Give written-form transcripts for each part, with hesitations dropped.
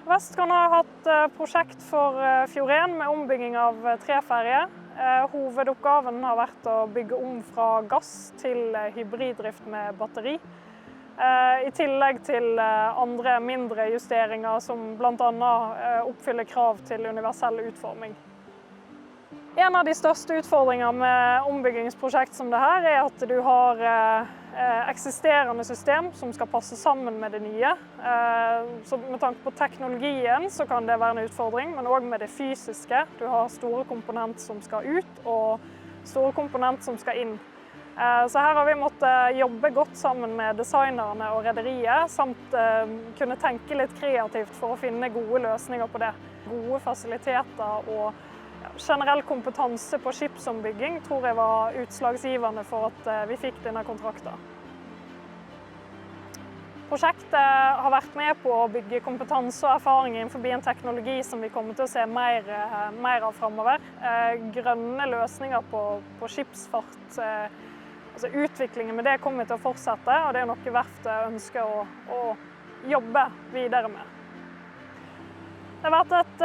Vestgrønn har hatt prosjekt for Fjord1 med ombygging av 3 ferger. Hovedoppgaven har vært å bygge om fra gass til hybriddrift med batteri. I tillegg til andre mindre justeringer som blant annet oppfyller krav til universell utforming. En av de største utfordringene med ombyggingsprosjekt som det her er at du har eksisterende system som skal passe sammen med det nye. Så med tanke på teknologien så kan det være en utfordring, men også med det fysiske. Du har store komponenter som skal ut og store komponenter som skal inn. Så her har vi måttet jobbe godt sammen med designerne og rederiet, samt kunne tenke litt kreativt for å finne gode løsninger på det. Gode fasiliteter og generell kompetanse på skipsombygging tror jeg var utslagsgivende for at vi fikk denne kontrakten. Prosjektet har vært med på å bygge kompetanse og erfaring innenfor en teknologi som vi kommer til å se mer av fremover. Grønne løsninger på skipsfart, altså utviklingen med det kommer til å fortsette, og det er noe verftet ønsker å jobbe videre med. Det har vært et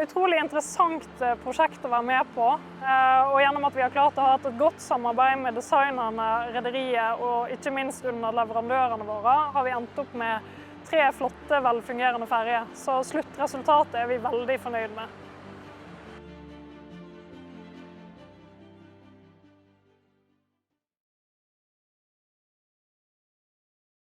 utrolig interessant prosjekt å være med på, og gjennom at vi har klart å ha et godt samarbeid med designerne, rederiet og ikke minst under leverandørene våre, har vi endt opp med 3 flotte, velfungerende ferger. Så sluttresultatet er vi veldig fornøyd med.